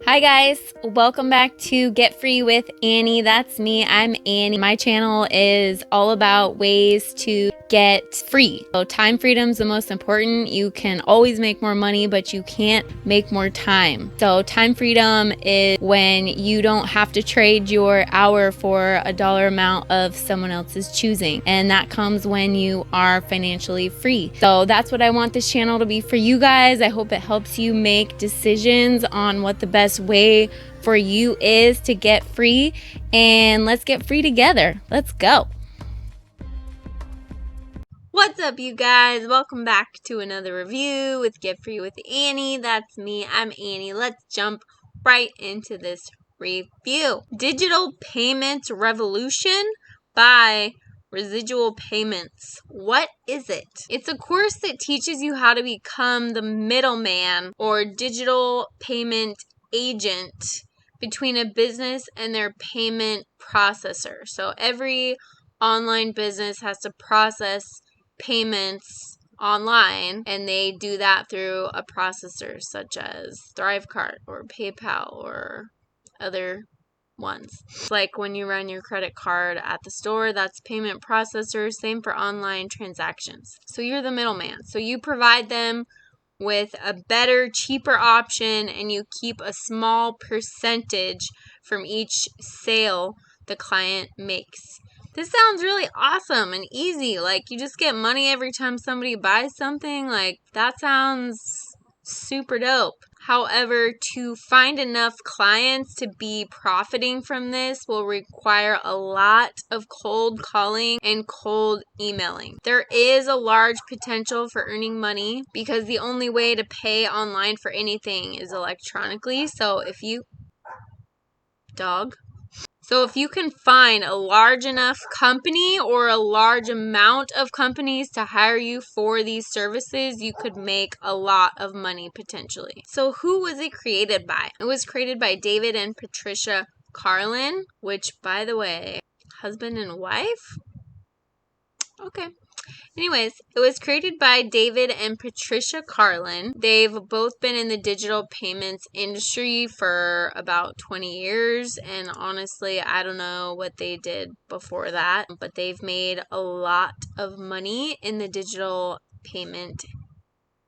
Hi guys, welcome back to Get Free with Annie. That's me, I'm Annie. My channel is all about ways to get free. So time freedom is the most important. You can always make more money, but you can't make more time. So time freedom is when you don't have to trade your hour for a dollar amount of someone else's choosing. And that comes when you are financially free. So that's what I want this channel to be for you guys. I hope it helps you make decisions on what the best way for you is to get free, and let's get free together. Let's go. What's up, you guys? Welcome back to another review with Get Free with Annie. That's me, I'm Annie. Let's jump right into this review. Digital Payments Revolution by Residual Payments. What is it? It's a course that teaches you how to become the middleman or digital payment agent between a business and their payment processor. So every online business has to process payments online, and they do that through a processor such as Thrivecart or PayPal or other ones. It's like when you run your credit card at the store, that's payment processor. Same for online transactions. So you're the middleman. So you provide them with a better, cheaper option, and you keep a small percentage from each sale the client makes. This sounds really awesome and easy. Like, you just get money every time somebody buys something. Like, that sounds super dope. However, to find enough clients to be profiting from this will require a lot of cold calling and cold emailing. There is a large potential for earning money because the only way to pay online for anything is electronically. So if you can find a large enough company or a large amount of companies to hire you for these services, you could make a lot of money potentially. So who was it created by? It was created by David and Patricia Carlin, which, by the way, husband and wife? Okay. Anyways, it was created by David and Patricia Carlin. They've both been in the digital payments industry for about 20 years, and honestly, I don't know what they did before that, but they've made a lot of money in the digital payment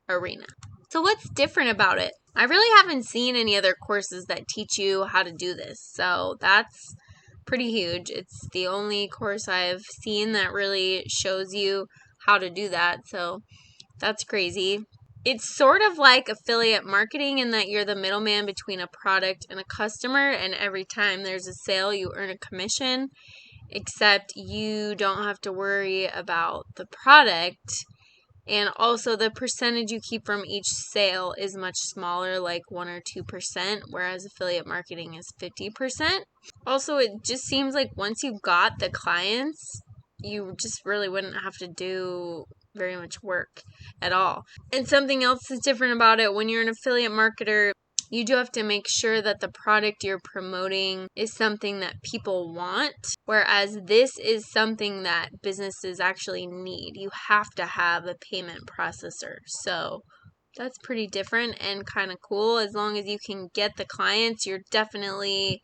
arena. So what's different about it? I really haven't seen any other courses that teach you how to do this, so that's pretty huge. It's the only course I've seen that really shows you how to do that, so that's crazy. It's sort of like affiliate marketing in that you're the middleman between a product and a customer, and every time there's a sale, you earn a commission, except you don't have to worry about the product. And also the percentage you keep from each sale is much smaller, like 1 or 2%, whereas affiliate marketing is 50%. Also, it just seems like once you got the clients, you just really wouldn't have to do very much work at all. And something else that's different about it, when you're an affiliate marketer, you do have to make sure that the product you're promoting is something that people want, whereas this is something that businesses actually need. You have to have a payment processor. So that's pretty different and kind of cool. As long as you can get the clients, you're definitely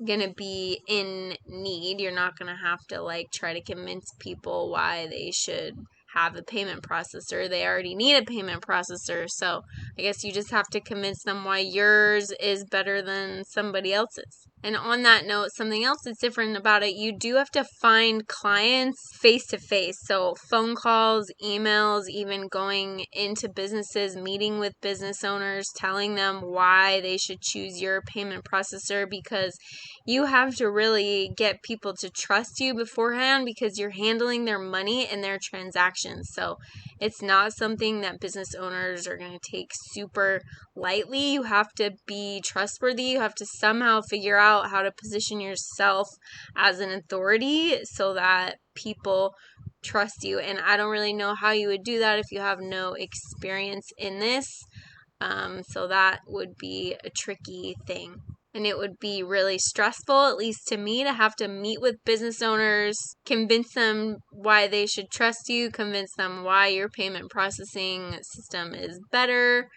going to be in need. You're not going to have to try to convince people why they should have a payment processor. They already need a payment processor, so I guess you just have to convince them why yours is better than somebody else's. And on that note, something else that's different about it, you do have to find clients face to face. So phone calls, emails, even going into businesses, meeting with business owners, telling them why they should choose your payment processor, because you have to really get people to trust you beforehand because you're handling their money and their transactions. So it's not something that business owners are going to take super lightly. You have to be trustworthy. You have to somehow figure out how to position yourself as an authority so that people trust you. And I don't really know how you would do that if you have no experience in this. So that would be a tricky thing. And it would be really stressful, at least to me, to have to meet with business owners, convince them why they should trust you, convince them why your payment processing system is better,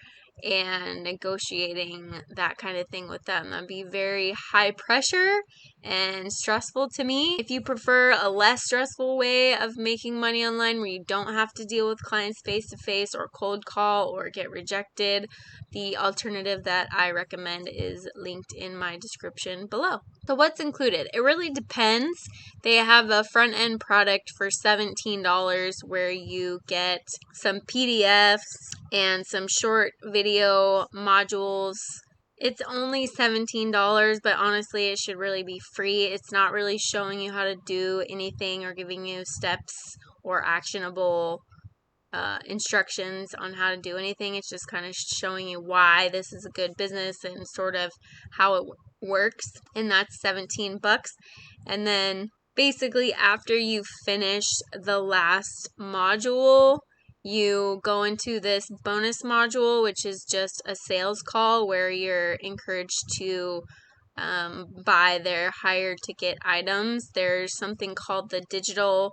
and negotiating that kind of thing with them. That'd be very high pressure and stressful to me. If you prefer a less stressful way of making money online where you don't have to deal with clients face to face or cold call or get rejected, the alternative that I recommend is linked in my description below. So what's included? It really depends. They have a front end product for $17 where you get some PDFs and some short video modules. It's only $17, but honestly, it should really be free. It's not really showing you how to do anything or giving you steps or actionable instructions on how to do anything. It's just kind of showing you why this is a good business and sort of how it works. And that's $17. And then basically after you finish the last module, you go into this bonus module, which is just a sales call where you're encouraged to buy their higher ticket items. There's something called the digital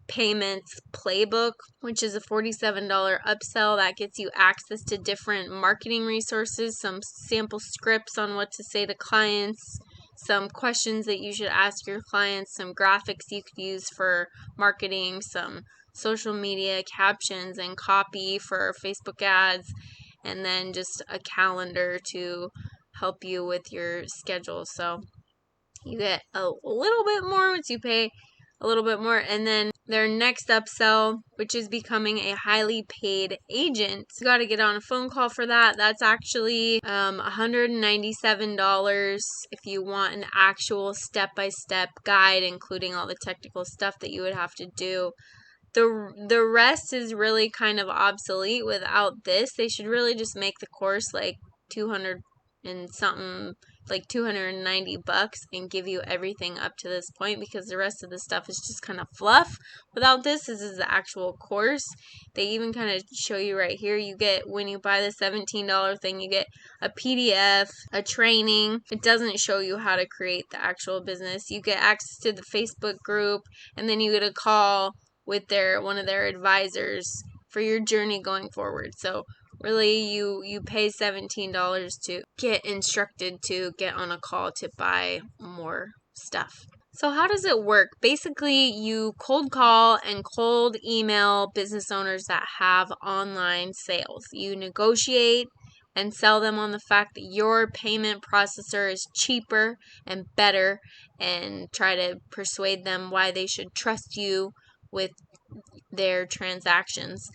payments playbook, which is a $47 upsell that gets you access to different marketing resources, some sample scripts on what to say to clients, some questions that you should ask your clients, some graphics you could use for marketing, some social media captions and copy for Facebook ads, and then just a calendar to help you with your schedule. So you get a little bit more once you pay a little bit more. And then their next upsell, which is becoming a highly paid agent, you got to get on a phone call for that. That's actually $197 if you want an actual step-by-step guide, including all the technical stuff that you would have to do. The rest is really kind of obsolete without this. They should really just make the course like 200 and something, like $290, and give you everything up to this point, because the rest of the stuff is just kind of fluff. Without this is the actual course. They even kind of show you right here, you get, when you buy the $17 thing, you get a PDF, a training. It doesn't show you how to create the actual business. You get access to the Facebook group, and then you get a call with one of their advisors for your journey going forward. So really, you pay $17 to get instructed to get on a call to buy more stuff. So how does it work? Basically, you cold call and cold email business owners that have online sales. You negotiate and sell them on the fact that your payment processor is cheaper and better, and try to persuade them why they should trust you with their transactions.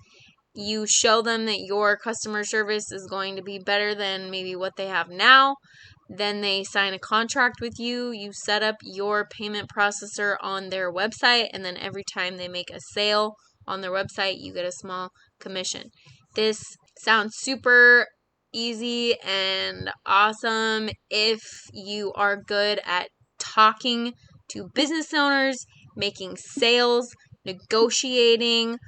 You show them that your customer service is going to be better than maybe what they have now. Then they sign a contract with you. You set up your payment processor on their website, and then every time they make a sale on their website, you get a small commission. This sounds super easy and awesome if you are good at talking to business owners, making sales, negotiating,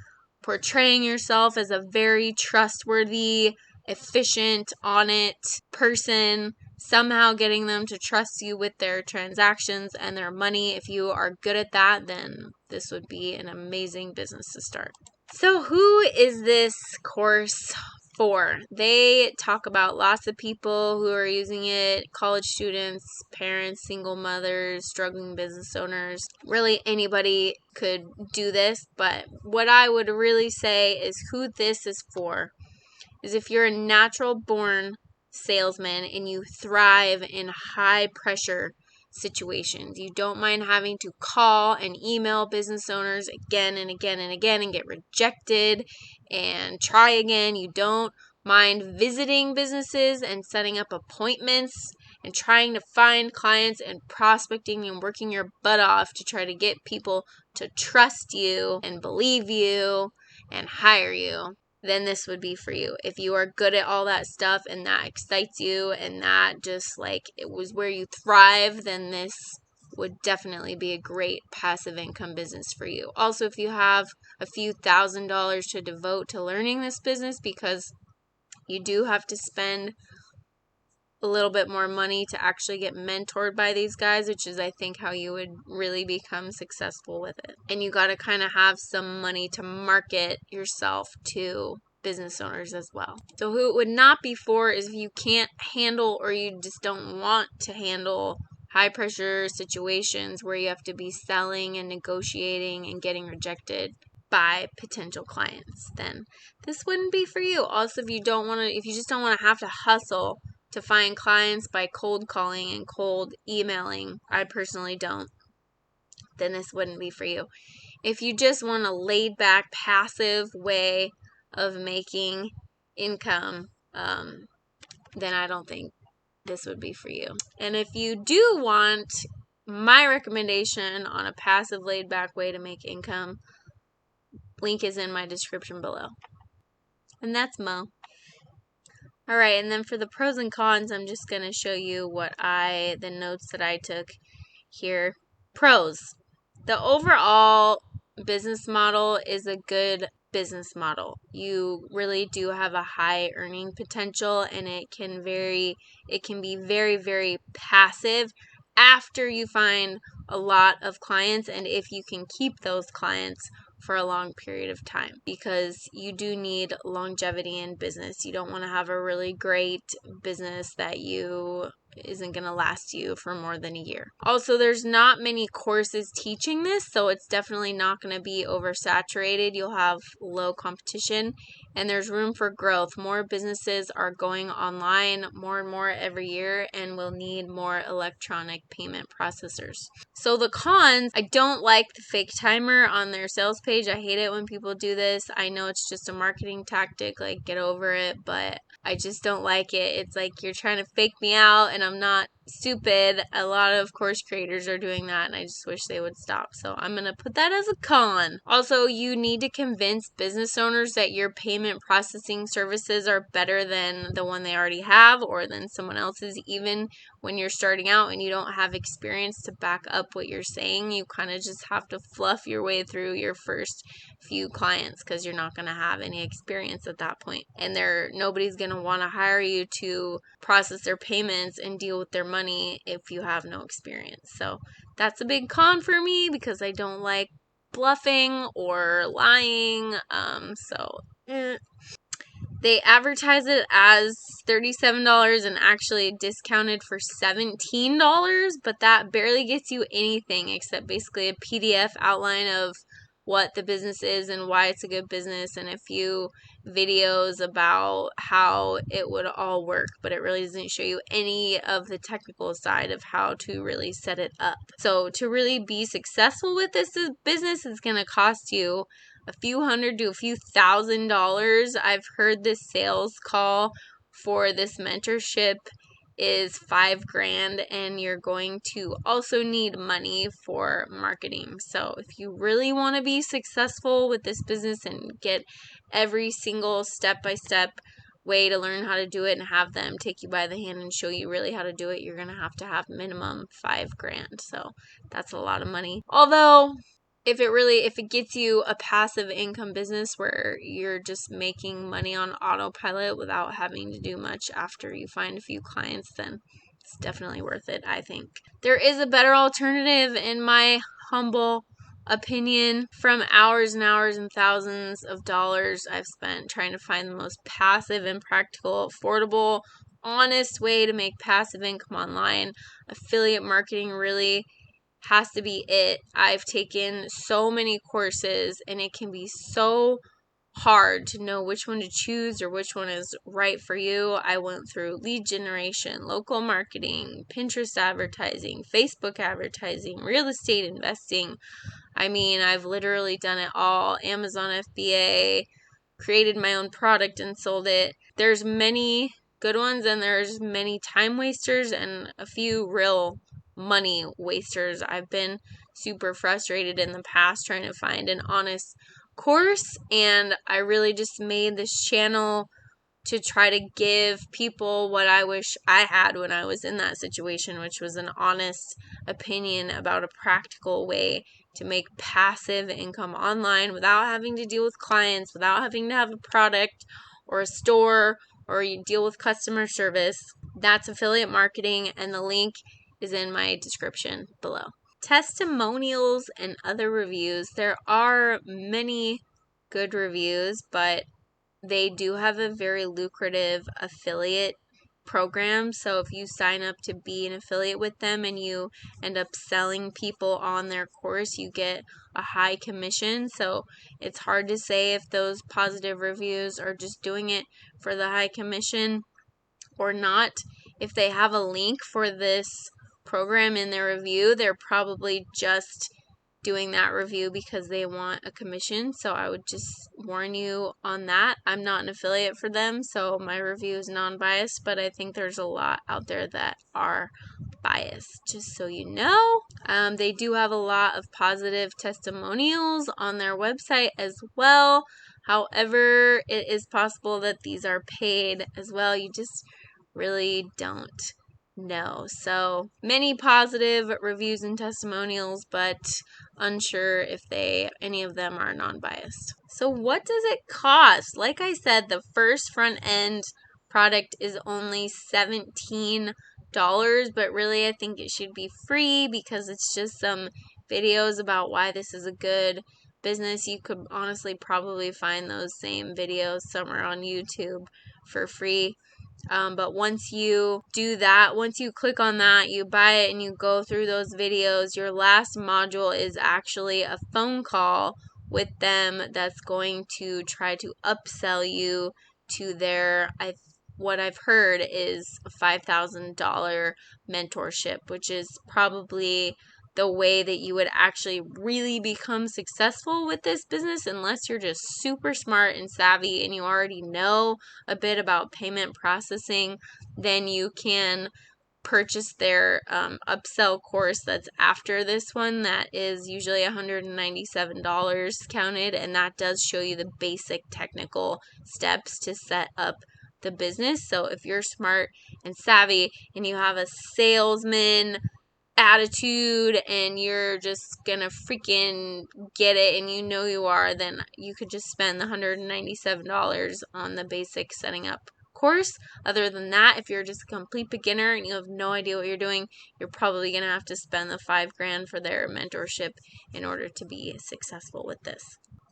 portraying yourself as a very trustworthy, efficient, on it person, somehow getting them to trust you with their transactions and their money. If you are good at that, then this would be an amazing business to start. So who is this course for? They talk about lots of people who are using it: college students, parents, single mothers, struggling business owners. Really anybody could do this, but what I would really say is who this is for is if you're a natural born salesman and you thrive in high pressure situations. You don't mind having to call and email business owners again and again and again and get rejected and try again. You don't mind visiting businesses and setting up appointments and trying to find clients and prospecting and working your butt off to try to get people to trust you and believe you and hire you. Then this would be for you. If you are good at all that stuff and that excites you and that just like it was where you thrive, then this would definitely be a great passive income business for you. Also, if you have a few $1,000s to devote to learning this business, because you do have to spend a little bit more money to actually get mentored by these guys, which is, I think, how you would really become successful with it. And you got to kind of have some money to market yourself to business owners as well. So who it would not be for is if you can't handle or you just don't want to handle high pressure situations where you have to be selling and negotiating and getting rejected by potential clients. Then this wouldn't be for you. Also, if you just don't want to have to hustle to find clients by cold calling and cold emailing, I personally don't, then this wouldn't be for you. If you just want a laid back, passive way of making income, then I don't think this would be for you. And if you do want my recommendation on a passive, laid back way to make income, link is in my description below. And that's Mo. Alright, and then for the pros and cons, I'm just going to show you the notes that I took here. Pros. The overall business model is a good business model. You really do have a high earning potential, and it can be very, very passive after you find a lot of clients, and if you can keep those clients for a long period of time, because you do need longevity in business. You don't want to have a really great business that isn't going to last you for more than a year. Also, there's not many courses teaching this, so it's definitely not going to be oversaturated. You'll have low competition, and there's room for growth. More businesses are going online more and more every year, and will need more electronic payment processors. So the cons, I don't like the fake timer on their sales page. I hate it when people do this. I know it's just a marketing tactic, like get over it, but I just don't like it. It's like you're trying to fake me out, and I'm not stupid. A lot of course creators are doing that, and I just wish they would stop. So I'm going to put that as a con. Also, you need to convince business owners that your payment processing services are better than the one they already have or than someone else's, even when you're starting out and you don't have experience to back up what you're saying. You kind of just have to fluff your way through your first few clients because you're not going to have any experience at that point. And nobody's going to want to hire you to process their payments and deal with their money if you have no experience. So that's a big con for me because I don't like bluffing or lying. They advertise it as $37 and actually discounted for $17, but that barely gets you anything except basically a PDF outline of what the business is and why it's a good business and a few videos about how it would all work, but it really doesn't show you any of the technical side of how to really set it up. So to really be successful with this business, it's going to cost you a few hundred to a few $1,000s. I've heard this sales call for this mentorship is $5,000, and you're going to also need money for marketing. So if you really want to be successful with this business and get every single step-by-step way to learn how to do it and have them take you by the hand and show you really how to do it, you're going to have minimum $5,000. So that's a lot of money. Although if it gets you a passive income business where you're just making money on autopilot without having to do much after you find a few clients, then it's definitely worth it, I think. There is a better alternative, in my humble opinion. From hours and hours and thousands of dollars I've spent trying to find the most passive and practical, affordable, honest way to make passive income online, affiliate marketing really has to be it. I've taken so many courses, and it can be so hard to know which one to choose or which one is right for you. I went through lead generation, local marketing, Pinterest advertising, Facebook advertising, real estate investing. I mean, I've literally done it all. Amazon FBA, created my own product and sold it. There's many good ones, and there's many time wasters and a few real money wasters. I've been super frustrated in the past trying to find an honest course, and I really just made this channel to try to give people what I wish I had when I was in that situation, which was an honest opinion about a practical way to make passive income online without having to deal with clients, without having to have a product or a store, or you deal with customer service. That's affiliate marketing, and the link is in my description below. Testimonials and other reviews. There are many good reviews, but they do have a very lucrative affiliate program. So if you sign up to be an affiliate with them and you end up selling people on their course, you get a high commission. So it's hard to say if those positive reviews are just doing it for the high commission or not. If they have a link for this program in their review, they're probably just doing that review because they want a commission. So I would just warn you on that. I'm not an affiliate for them, so my review is non-biased, but I think there's a lot out there that are biased, just so you know. They do have a lot of positive testimonials on their website as well. However, it is possible that these are paid as well. You just really don't know. So many positive reviews and testimonials, but unsure if any of them are non-biased. So what does it cost? Like I said, the first front end product is only $17, but really I think it should be free because it's just some videos about why this is a good business. You could honestly probably find those same videos somewhere on YouTube for free. But once you do that, once you click on that, you buy it and you go through those videos, your last module is actually a phone call with them that's going to try to upsell you to their, what I've heard is a $5,000 mentorship, which is probably the way that you would actually really become successful with this business, unless you're just super smart and savvy and you already know a bit about payment processing. Then you can purchase their upsell course that's after this one, that is usually $197 counted, and that does show you the basic technical steps to set up the business. So if you're smart and savvy and you have a salesman attitude and you're just gonna freaking get it, and you know you are, then you could just spend the $197 on the basic setting up course. Other than that, if you're just a complete beginner and you have no idea what you're doing, you're probably gonna have to spend the $5,000 for their mentorship in order to be successful with this,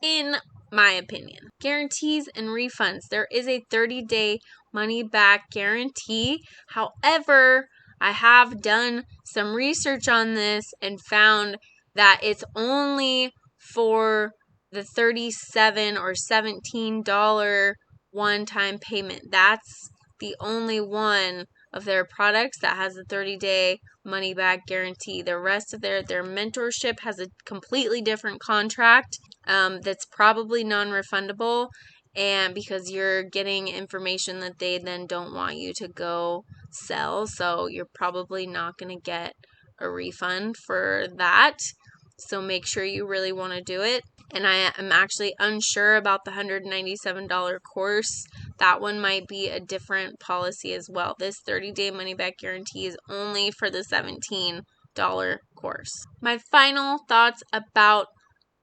in my opinion. Guarantees and refunds. There is a 30-day money back guarantee. However, I have done some research on this and found that it's only for the $37 or $17 one-time payment. That's the only one of their products that has a 30-day money back guarantee. The rest of their mentorship has a completely different contract that's probably non-refundable, and because you're getting information that they then don't want you to go sell, so you're probably not going to get a refund for that. So make sure you really want to do it. And I am actually unsure about the $197 course. That one might be a different policy as well. This 30-day money back guarantee is only for the $17 course. My final thoughts about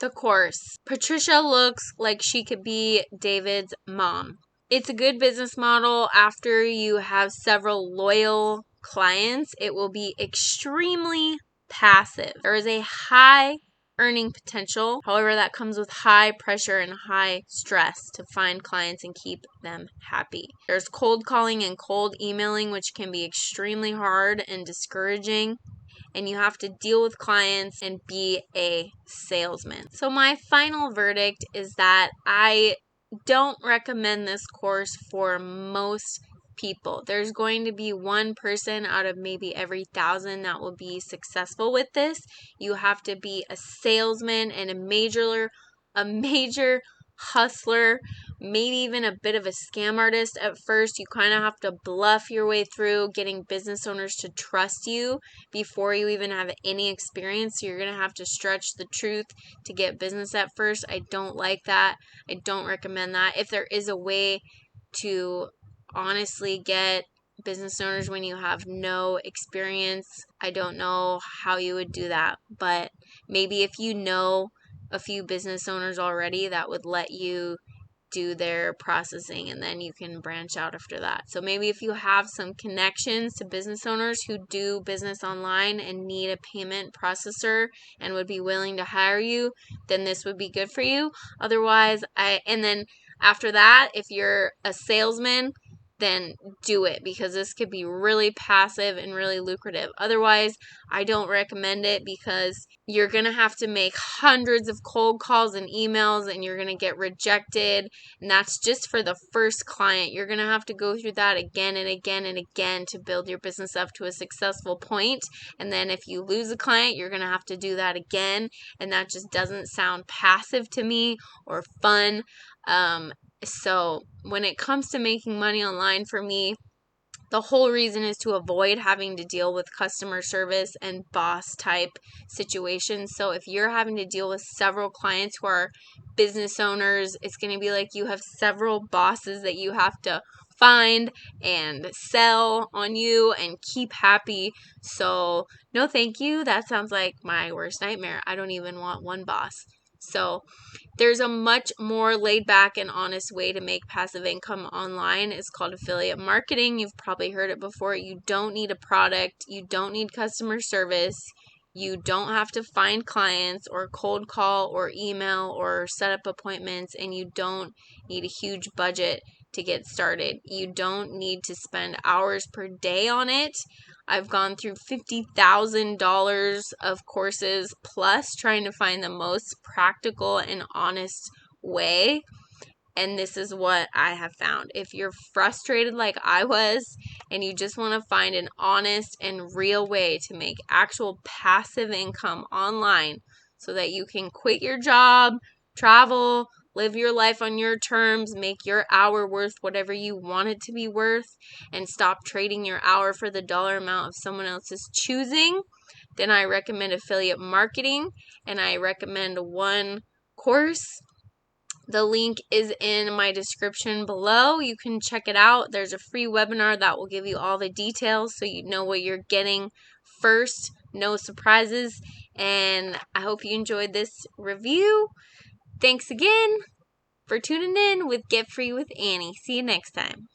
the course. Patricia looks like she could be David's mom. It's a good business model. After you have several loyal clients, it will be extremely passive. There is a high earning potential. However, that comes with high pressure and high stress to find clients and keep them happy. There's cold calling and cold emailing, which can be extremely hard and discouraging, and you have to deal with clients and be a salesman. So my final verdict is that I don't recommend this course for most people. There's going to be one person out of maybe every 1,000 that will be successful with this. You have to be a salesman and a major hustler, maybe even a bit of a scam artist at first. You kind of have to bluff your way through getting business owners to trust you before you even have any experience. So you're going to have to stretch the truth to get business at first. I don't like that. I don't recommend that. If there is a way to honestly get business owners when you have no experience, I don't know how you would do that. But maybe if you know a few business owners already, that would let you do their processing, and then you can branch out after that. So maybe if you have some connections to business owners who do business online and need a payment processor and would be willing to hire you, then this would be good for you. Otherwise, After that, if you're a salesman, then do it, because this could be really passive and really lucrative. Otherwise, I don't recommend it, because you're going to have to make hundreds of cold calls and emails, and you're going to get rejected. And that's just for the first client. You're going to have to go through that again and again and again to build your business up to a successful point. And then if you lose a client, you're going to have to do that again. And that just doesn't sound passive to me or fun. So when it comes to making money online, for me, the whole reason is to avoid having to deal with customer service and boss type situations. So if you're having to deal with several clients who are business owners, it's going to be like you have several bosses that you have to find and sell on you and keep happy. So no, thank you. That sounds like my worst nightmare. I don't even want one boss. So there's a much more laid back and honest way to make passive income online. It's called affiliate marketing. You've probably heard it before. You don't need a product. You don't need customer service. You don't have to find clients or cold call or email or set up appointments, and you don't need a huge budget to get started. You don't need to spend hours per day on it. I've gone through $50,000 of courses plus trying to find the most practical and honest way. And this is what I have found. If you're frustrated like I was and you just want to find an honest and real way to make actual passive income online so that you can quit your job, travel, live your life on your terms, make your hour worth whatever you want it to be worth, and stop trading your hour for the dollar amount of someone else's choosing, then I recommend affiliate marketing, and I recommend one course. The link is in my description below. You can check it out. There's a free webinar that will give you all the details so you know what you're getting first. No surprises. And I hope you enjoyed this review. Thanks again for tuning in with Get Free with Annie. See you next time.